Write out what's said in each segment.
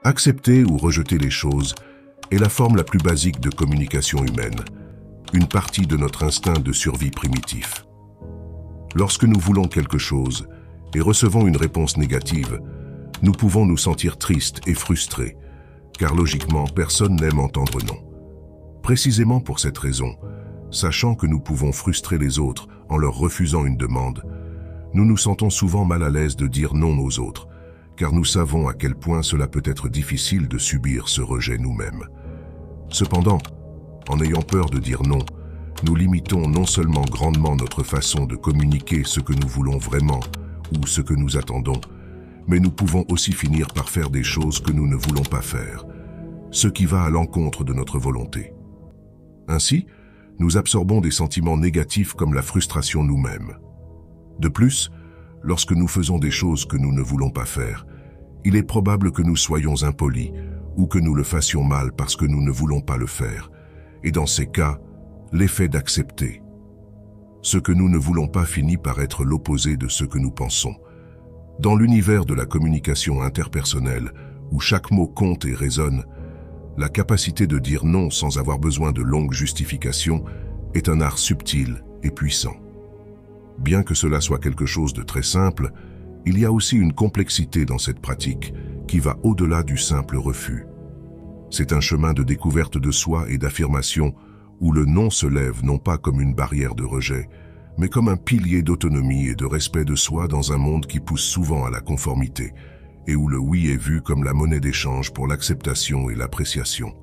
Accepter ou rejeter les choses est la forme la plus basique de communication humaine, une partie de notre instinct de survie primitif. Lorsque nous voulons quelque chose et recevons une réponse négative, nous pouvons nous sentir tristes et frustrés, car logiquement, personne n'aime entendre non. Précisément pour cette raison, sachant que nous pouvons frustrer les autres en leur refusant une demande, nous nous sentons souvent mal à l'aise de dire non aux autres, car nous savons à quel point cela peut être difficile de subir ce rejet nous-mêmes. Cependant, en ayant peur de dire non, nous limitons non seulement grandement notre façon de communiquer ce que nous voulons vraiment ou ce que nous attendons, mais nous pouvons aussi finir par faire des choses que nous ne voulons pas faire, ce qui va à l'encontre de notre volonté. Ainsi, nous absorbons des sentiments négatifs comme la frustration nous-mêmes. De plus, lorsque nous faisons des choses que nous ne voulons pas faire, il est probable que nous soyons impolis ou que nous le fassions mal parce que nous ne voulons pas le faire. Et dans ces cas, l'effet d'accepter ce que nous ne voulons pas finit par être l'opposé de ce que nous pensons. Dans l'univers de la communication interpersonnelle, où chaque mot compte et résonne, la capacité de dire non sans avoir besoin de longues justifications est un art subtil et puissant. Bien que cela soit quelque chose de très simple, il y a aussi une complexité dans cette pratique qui va au-delà du simple refus. C'est un chemin de découverte de soi et d'affirmation où le non se lève non pas comme une barrière de rejet, mais comme un pilier d'autonomie et de respect de soi dans un monde qui pousse souvent à la conformité, et où le oui est vu comme la monnaie d'échange pour l'acceptation et l'appréciation.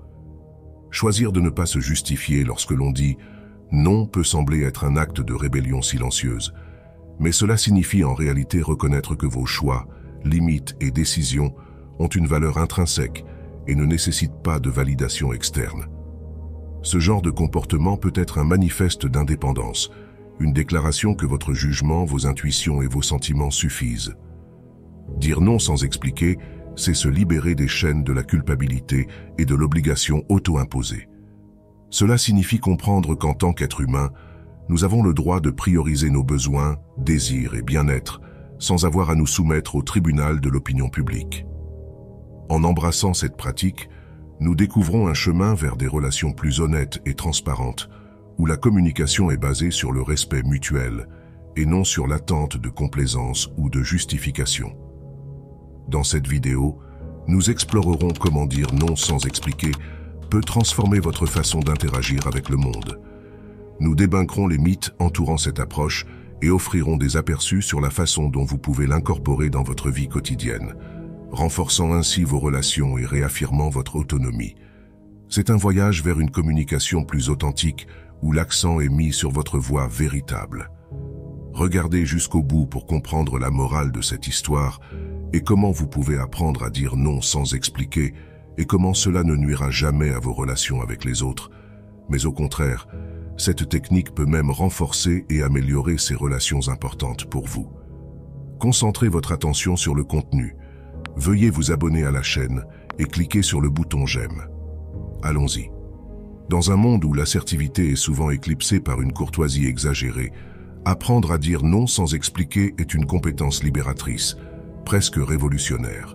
Choisir de ne pas se justifier lorsque l'on dit « non » peut sembler être un acte de rébellion silencieuse, mais cela signifie en réalité reconnaître que vos choix, limites et décisions ont une valeur intrinsèque et ne nécessitent pas de validation externe. Ce genre de comportement peut être un manifeste d'indépendance, une déclaration que votre jugement, vos intuitions et vos sentiments suffisent. Dire non sans expliquer, c'est se libérer des chaînes de la culpabilité et de l'obligation auto-imposée. Cela signifie comprendre qu'en tant qu'être humain, nous avons le droit de prioriser nos besoins, désirs et bien-être, sans avoir à nous soumettre au tribunal de l'opinion publique. En embrassant cette pratique, nous découvrons un chemin vers des relations plus honnêtes et transparentes, où la communication est basée sur le respect mutuel et non sur l'attente de complaisance ou de justification. Dans cette vidéo, nous explorerons comment dire non sans expliquer peut transformer votre façon d'interagir avec le monde. Nous débunkerons les mythes entourant cette approche et offrirons des aperçus sur la façon dont vous pouvez l'incorporer dans votre vie quotidienne, renforçant ainsi vos relations et réaffirmant votre autonomie. C'est un voyage vers une communication plus authentique où l'accent est mis sur votre voix véritable. Regardez jusqu'au bout pour comprendre la morale de cette histoire et comment vous pouvez apprendre à dire non sans expliquer et comment cela ne nuira jamais à vos relations avec les autres. Mais au contraire, cette technique peut même renforcer et améliorer ces relations importantes pour vous. Concentrez votre attention sur le contenu. Veuillez vous abonner à la chaîne et cliquez sur le bouton j'aime. Allons-y. Dans un monde où l'assertivité est souvent éclipsée par une courtoisie exagérée, apprendre à dire non sans expliquer est une compétence libératrice, presque révolutionnaire.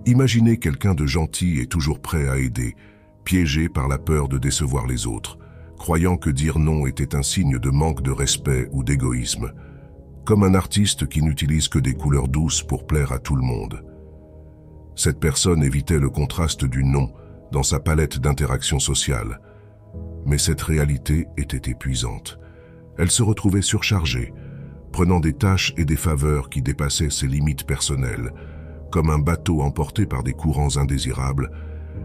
Imaginez quelqu'un de gentil et toujours prêt à aider, piégé par la peur de décevoir les autres, croyant que dire non était un signe de manque de respect ou d'égoïsme, comme un artiste qui n'utilise que des couleurs douces pour plaire à tout le monde. Cette personne évitait le contraste du non dans sa palette d'interactions sociales. Mais cette réalité était épuisante. Elle se retrouvait surchargée, prenant des tâches et des faveurs qui dépassaient ses limites personnelles. Comme un bateau emporté par des courants indésirables,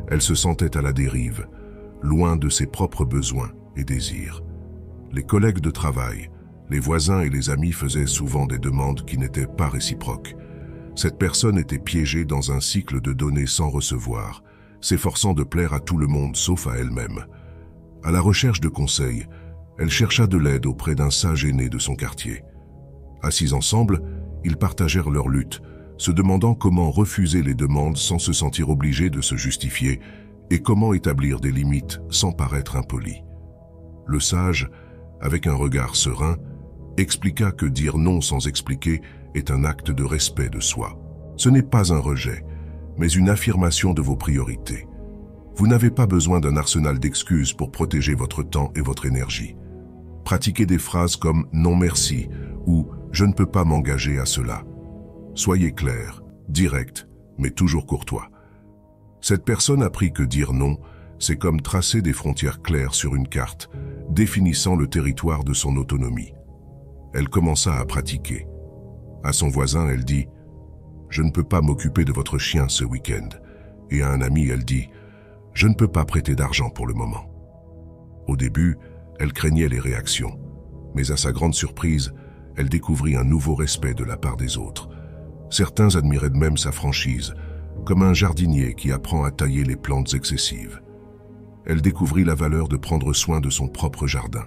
elle se sentait à la dérive, loin de ses propres besoins et désirs. Les collègues de travail, les voisins et les amis faisaient souvent des demandes qui n'étaient pas réciproques. Cette personne était piégée dans un cycle de donner sans recevoir, s'efforçant de plaire à tout le monde sauf à elle-même. À la recherche de conseils, elle chercha de l'aide auprès d'un sage aîné de son quartier. Assis ensemble, ils partagèrent leur lutte, se demandant comment refuser les demandes sans se sentir obligés de se justifier et comment établir des limites sans paraître impoli. Le sage, avec un regard serein, expliqua que dire non sans expliquer est un acte de respect de soi. Ce n'est pas un rejet, mais une affirmation de vos priorités. Vous n'avez pas besoin d'un arsenal d'excuses pour protéger votre temps et votre énergie. Pratiquez des phrases comme « non merci » ou « je ne peux pas m'engager à cela ». Soyez clair, direct, mais toujours courtois. Cette personne a appris que dire non, c'est comme tracer des frontières claires sur une carte, définissant le territoire de son autonomie. Elle commença à pratiquer. À son voisin, elle dit « Je ne peux pas m'occuper de votre chien ce week-end ». Et à un ami, elle dit « Je ne peux pas prêter d'argent pour le moment ». Au début, elle craignait les réactions, mais à sa grande surprise, elle découvrit un nouveau respect de la part des autres. Certains admiraient même sa franchise, comme un jardinier qui apprend à tailler les plantes excessives. Elle découvrit la valeur de prendre soin de son propre jardin.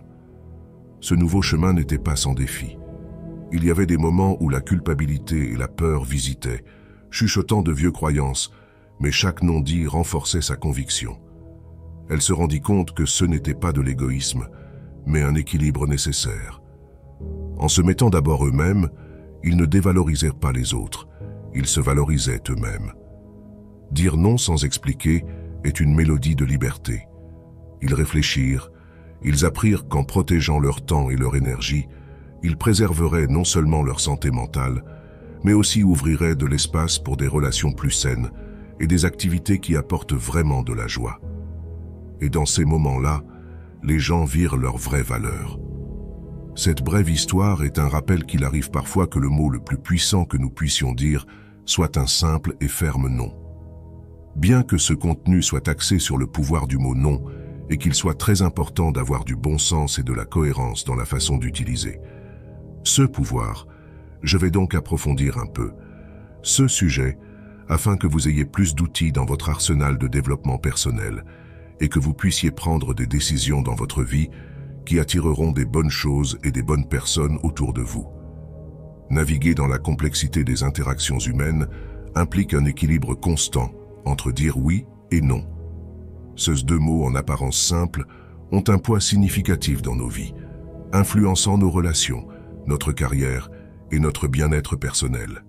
Ce nouveau chemin n'était pas sans défi. Il y avait des moments où la culpabilité et la peur visitaient, chuchotant de vieux croyances, mais chaque non-dit renforçait sa conviction. Elle se rendit compte que ce n'était pas de l'égoïsme, mais un équilibre nécessaire. En se mettant d'abord eux-mêmes, ils ne dévalorisèrent pas les autres, ils se valorisaient eux-mêmes. Dire non sans expliquer est une mélodie de liberté. Ils réfléchirent, ils apprirent qu'en protégeant leur temps et leur énergie, ils préserveraient non seulement leur santé mentale, mais aussi ouvriraient de l'espace pour des relations plus saines et des activités qui apportent vraiment de la joie. Et dans ces moments-là, les gens virent leur vraie valeur. Cette brève histoire est un rappel qu'il arrive parfois que le mot le plus puissant que nous puissions dire soit un simple et ferme non. Bien que ce contenu soit axé sur le pouvoir du mot non et qu'il soit très important d'avoir du bon sens et de la cohérence dans la façon d'utiliser ce pouvoir, je vais donc approfondir un peu ce sujet afin que vous ayez plus d'outils dans votre arsenal de développement personnel et que vous puissiez prendre des décisions dans votre vie qui attireront des bonnes choses et des bonnes personnes autour de vous. Naviguer dans la complexité des interactions humaines implique un équilibre constant entre dire oui et non. Ces deux mots en apparence simples ont un poids significatif dans nos vies, influençant nos relations, notre carrière et notre bien-être personnel.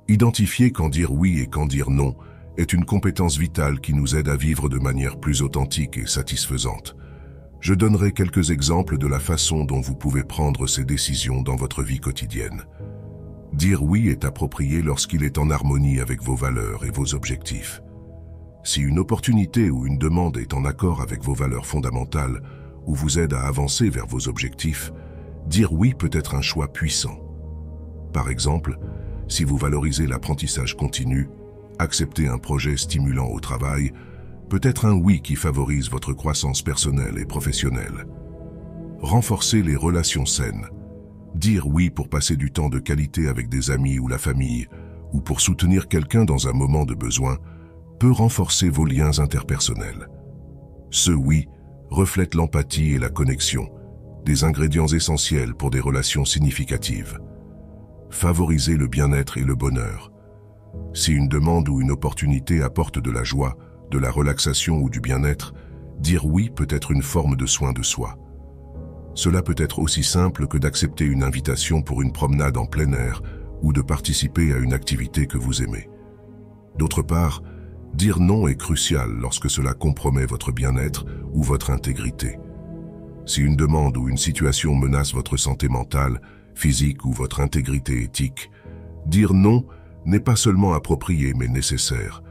Identifier quand dire oui et quand dire non est une compétence vitale qui nous aide à vivre de manière plus authentique et satisfaisante. Je donnerai quelques exemples de la façon dont vous pouvez prendre ces décisions dans votre vie quotidienne. Dire oui est approprié lorsqu'il est en harmonie avec vos valeurs et vos objectifs. Si une opportunité ou une demande est en accord avec vos valeurs fondamentales ou vous aide à avancer vers vos objectifs, dire oui peut être un choix puissant. Par exemple, si vous valorisez l'apprentissage continu, accepter un projet stimulant au travail peut être un oui qui favorise votre croissance personnelle et professionnelle. Renforcer les relations saines. Dire oui pour passer du temps de qualité avec des amis ou la famille, ou pour soutenir quelqu'un dans un moment de besoin, peut renforcer vos liens interpersonnels. Ce oui reflète l'empathie et la connexion, des ingrédients essentiels pour des relations significatives. Favoriser le bien-être et le bonheur. Si une demande ou une opportunité apporte de la joie, de la relaxation ou du bien-être, dire oui peut être une forme de soin de soi. Cela peut être aussi simple que d'accepter une invitation pour une promenade en plein air ou de participer à une activité que vous aimez. D'autre part, dire non est crucial lorsque cela compromet votre bien-être ou votre intégrité. Si une demande ou une situation menace votre santé mentale, physique ou votre intégrité éthique, dire non n'est pas seulement approprié mais nécessaire.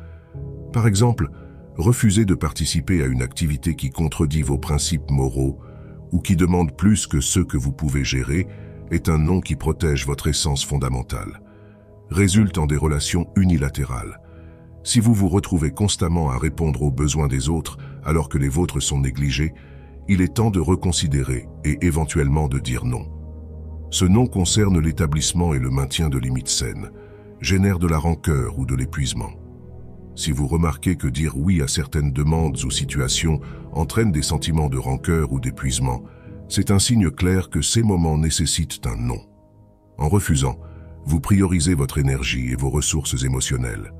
Par exemple, refuser de participer à une activité qui contredit vos principes moraux ou qui demande plus que ceux que vous pouvez gérer est un non qui protège votre essence fondamentale. Résulte en des relations unilatérales. Si vous vous retrouvez constamment à répondre aux besoins des autres alors que les vôtres sont négligés, il est temps de reconsidérer et éventuellement de dire non. Ce non concerne l'établissement et le maintien de limites saines, génère de la rancœur ou de l'épuisement. Si vous remarquez que dire oui à certaines demandes ou situations entraîne des sentiments de rancœur ou d'épuisement, c'est un signe clair que ces moments nécessitent un non. En refusant, vous priorisez votre énergie et vos ressources émotionnelles.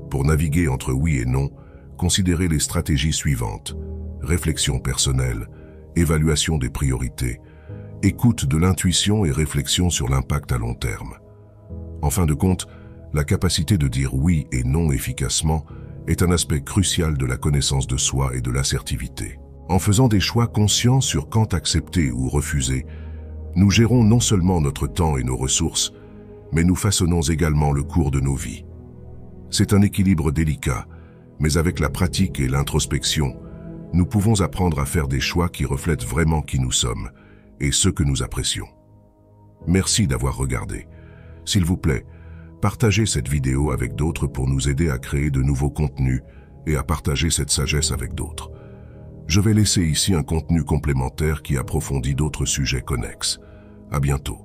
Pour naviguer entre oui et non, considérez les stratégies suivantes: réflexion personnelle, évaluation des priorités, écoute de l'intuition et réflexion sur l'impact à long terme. En fin de compte, La capacité de dire oui et non efficacement est un aspect crucial de la connaissance de soi et de l'assertivité. En faisant des choix conscients sur quand accepter ou refuser, nous gérons non seulement notre temps et nos ressources, mais nous façonnons également le cours de nos vies. C'est un équilibre délicat, mais avec la pratique et l'introspection, nous pouvons apprendre à faire des choix qui reflètent vraiment qui nous sommes et ce que nous apprécions. Merci d'avoir regardé. S'il vous plaît, partagez cette vidéo avec d'autres pour nous aider à créer de nouveaux contenus et à partager cette sagesse avec d'autres. Je vais laisser ici un contenu complémentaire qui approfondit d'autres sujets connexes. À bientôt.